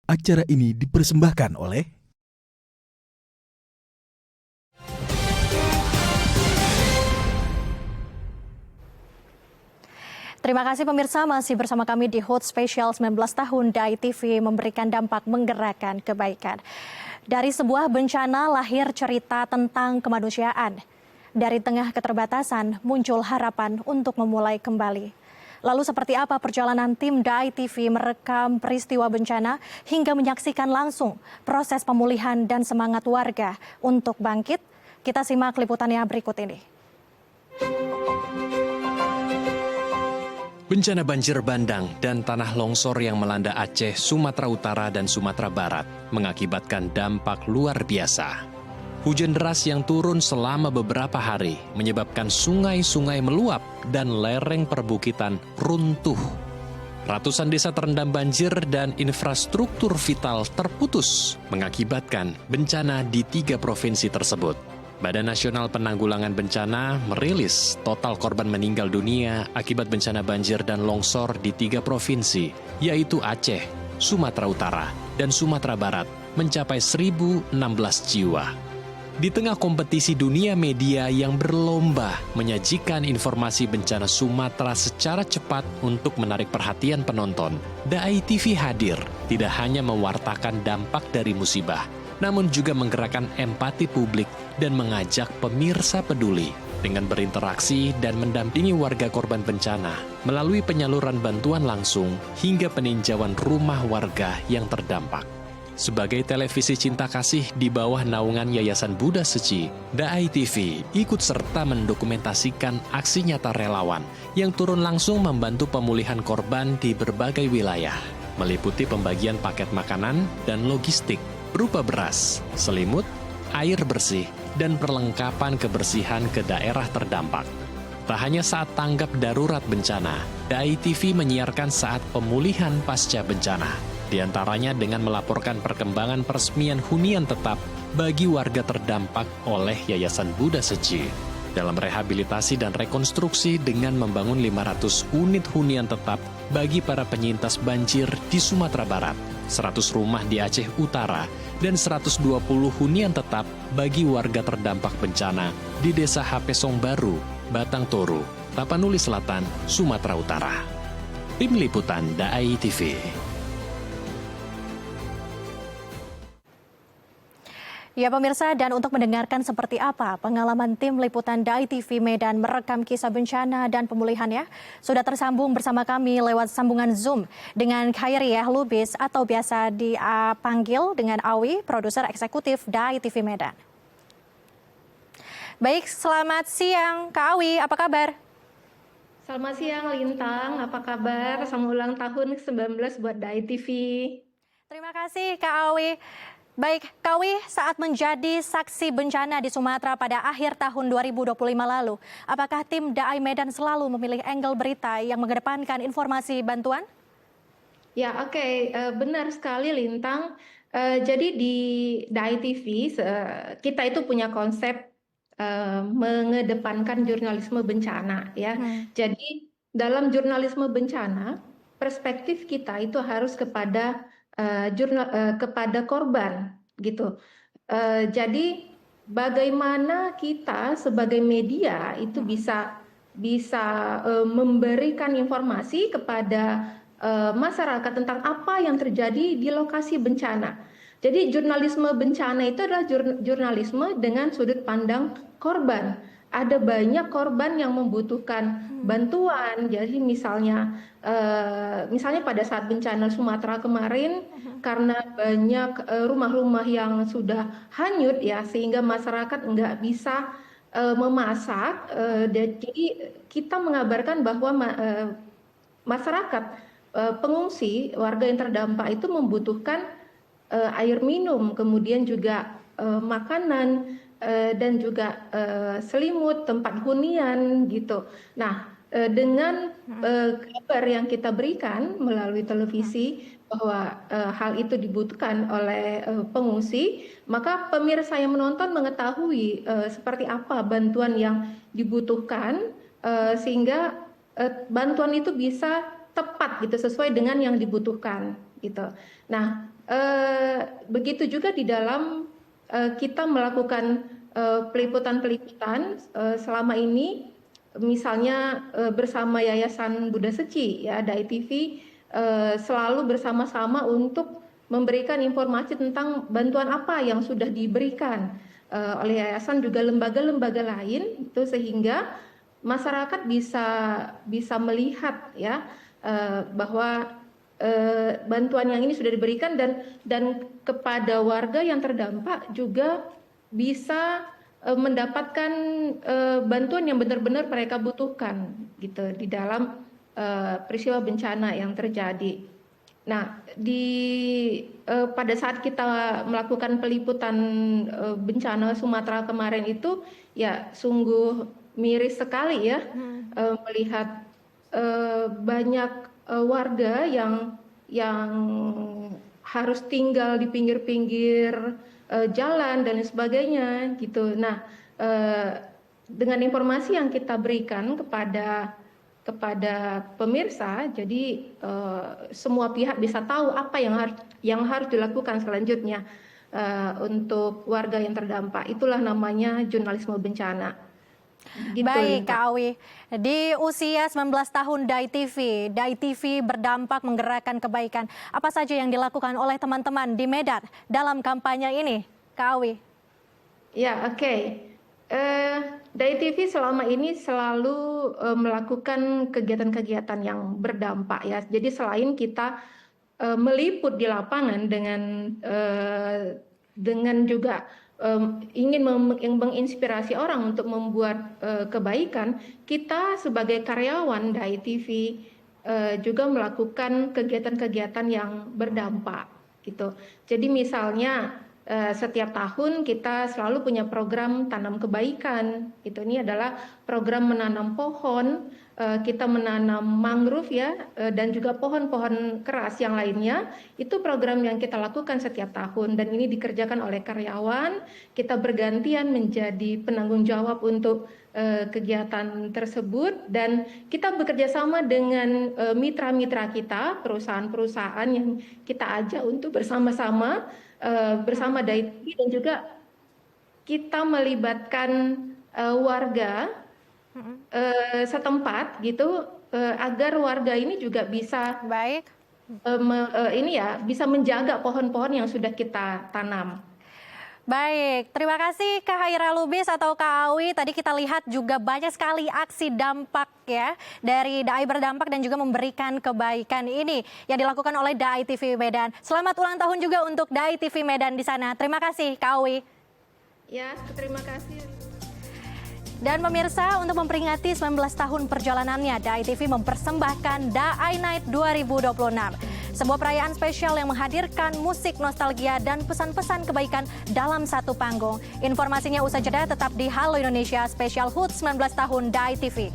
Acara ini dipersembahkan oleh Terima kasih pemirsa, masih bersama kami di HUT Spesial 19 tahun DAI TV memberikan dampak menggerakkan kebaikan. Dari sebuah bencana lahir cerita tentang kemanusiaan. Dari tengah keterbatasan muncul harapan untuk memulai kembali. Lalu seperti apa perjalanan tim DAI TV merekam peristiwa bencana hingga menyaksikan langsung proses pemulihan dan semangat warga untuk bangkit? Kita simak liputannya berikut ini. Bencana banjir bandang dan tanah longsor yang melanda Aceh, Sumatera Utara, dan Sumatera Barat mengakibatkan dampak luar biasa. Hujan deras yang turun selama beberapa hari menyebabkan sungai-sungai meluap dan lereng perbukitan runtuh. Ratusan desa terendam banjir dan infrastruktur vital terputus mengakibatkan bencana di 3 provinsi tersebut. Badan Nasional Penanggulangan Bencana merilis total korban meninggal dunia akibat bencana banjir dan longsor di 3 provinsi, yaitu Aceh, Sumatera Utara, dan Sumatera Barat, mencapai 1.016 jiwa. Di tengah kompetisi dunia media yang berlomba menyajikan informasi bencana Sumatera secara cepat untuk menarik perhatian penonton, DAI TV hadir tidak hanya mewartakan dampak dari musibah, namun juga menggerakkan empati publik dan mengajak pemirsa peduli dengan berinteraksi dan mendampingi warga korban bencana melalui penyaluran bantuan langsung hingga peninjauan rumah warga yang terdampak. Sebagai televisi cinta kasih di bawah naungan Yayasan Buddha Seci, DAI TV ikut serta mendokumentasikan aksi nyata relawan yang turun langsung membantu pemulihan korban di berbagai wilayah, meliputi pembagian paket makanan dan logistik berupa beras, selimut, air bersih, dan perlengkapan kebersihan ke daerah terdampak. Tak hanya saat tanggap darurat bencana, DAI TV menyiarkan saat pemulihan pasca bencana, di antaranya dengan melaporkan perkembangan peresmian hunian tetap bagi warga terdampak oleh Yayasan Buddha Seci, dalam rehabilitasi dan rekonstruksi dengan membangun 500 unit hunian tetap bagi para penyintas banjir di Sumatera Barat, 100 rumah di Aceh Utara, dan 120 hunian tetap bagi warga terdampak bencana di Desa HP Song Baru, Batang Toru, Tapanuli Selatan, Sumatera Utara. Tim Liputan DAI TV. Ya pemirsa, dan untuk mendengarkan seperti apa pengalaman tim liputan DAI TV Medan merekam kisah bencana dan pemulihannya, sudah tersambung bersama kami lewat sambungan Zoom dengan Khairiyah Lubis atau biasa dipanggil dengan Awi, produser eksekutif DAI TV Medan. Baik, selamat siang Kak Awi, apa kabar? Selamat siang Lintang, apa kabar? Selamat ulang tahun ke-19 buat DAI TV. Terima kasih Kak Awi. Baik, Kak Awi, saat menjadi saksi bencana di Sumatera pada akhir tahun 2025 lalu, apakah tim DAI Medan selalu memilih angle berita yang mengedepankan informasi bantuan? Ya, oke, benar sekali Lintang. Jadi di DAI TV kita itu punya konsep mengedepankan jurnalisme bencana, ya. Jadi dalam jurnalisme bencana, perspektif kita itu harus kepada kepada korban, gitu. Jadi bagaimana kita sebagai media itu bisa memberikan informasi kepada masyarakat tentang apa yang terjadi di lokasi bencana. Jadi jurnalisme bencana itu adalah jurnalisme dengan sudut pandang korban. Ada banyak korban yang membutuhkan bantuan. Jadi misalnya pada saat bencana Sumatera kemarin, karena banyak rumah-rumah yang sudah hanyut ya, sehingga masyarakat nggak bisa memasak. Jadi kita mengabarkan bahwa masyarakat pengungsi, warga yang terdampak itu membutuhkan air minum, kemudian juga makanan, dan juga selimut, tempat hunian gitu. Nah, dengan kabar yang kita berikan melalui televisi bahwa hal itu dibutuhkan oleh pengungsi, maka pemirsa yang menonton mengetahui seperti apa bantuan yang dibutuhkan, sehingga bantuan itu bisa tepat gitu, sesuai dengan yang dibutuhkan gitu. Nah, begitu juga di dalam kita melakukan peliputan-peliputan selama ini, misalnya bersama Yayasan Buddha Seci, ya, Dai TV selalu bersama-sama untuk memberikan informasi tentang bantuan apa yang sudah diberikan oleh yayasan juga lembaga-lembaga lain, itu sehingga masyarakat bisa melihat ya bahwa bantuan yang ini sudah diberikan dan kepada warga yang terdampak juga bisa mendapatkan bantuan yang benar-benar mereka butuhkan gitu di dalam peristiwa bencana yang terjadi. Nah, pada saat kita melakukan peliputan bencana Sumatera kemarin itu, ya sungguh miris sekali ya melihat banyak warga yang harus tinggal di pinggir-pinggir jalan dan lain sebagainya gitu. Nah, dengan informasi yang kita berikan kepada pemirsa, jadi semua pihak bisa tahu apa yang harus dilakukan selanjutnya untuk warga yang terdampak. Itulah namanya jurnalisme bencana. Gitu, Baik, Linda. Kak Awi. Di usia 19 tahun Dai TV berdampak menggerakkan kebaikan. Apa saja yang dilakukan oleh teman-teman di Medan dalam kampanye ini, Kak Awi? Ya, oke. Dai TV selama ini selalu melakukan kegiatan-kegiatan yang berdampak ya. Jadi selain kita meliput di lapangan dengan juga ingin menginspirasi orang untuk membuat kebaikan, kita sebagai karyawan Dai TV juga melakukan kegiatan-kegiatan yang berdampak gitu. Jadi misalnya setiap tahun kita selalu punya program tanam kebaikan. Ini adalah program menanam pohon, kita menanam mangrove ya, dan juga pohon-pohon keras yang lainnya. Itu program yang kita lakukan setiap tahun dan ini dikerjakan oleh karyawan. Kita bergantian menjadi penanggung jawab untuk kegiatan tersebut dan kita bekerja sama dengan mitra-mitra kita, perusahaan-perusahaan yang kita ajak untuk bersama-sama bersama Dai TV dan juga kita melibatkan warga setempat gitu agar warga ini juga bisa Baik. bisa menjaga pohon-pohon yang sudah kita tanam. Baik, terima kasih Kak Haira Lubis atau Kak Awi. Tadi kita lihat juga banyak sekali aksi dampak ya dari Dai Berdampak dan juga memberikan kebaikan ini yang dilakukan oleh Dai TV Medan. Selamat ulang tahun juga untuk Dai TV Medan di sana. Terima kasih Kak Awi. Ya, terima kasih. Dan pemirsa, untuk memperingati 19 tahun perjalanannya, Dai TV mempersembahkan Dai Night 2026. Sebuah perayaan spesial yang menghadirkan musik nostalgia dan pesan-pesan kebaikan dalam satu panggung. Informasinya usai jeda tetap di Halo Indonesia Special HUT 19 tahun Dai TV.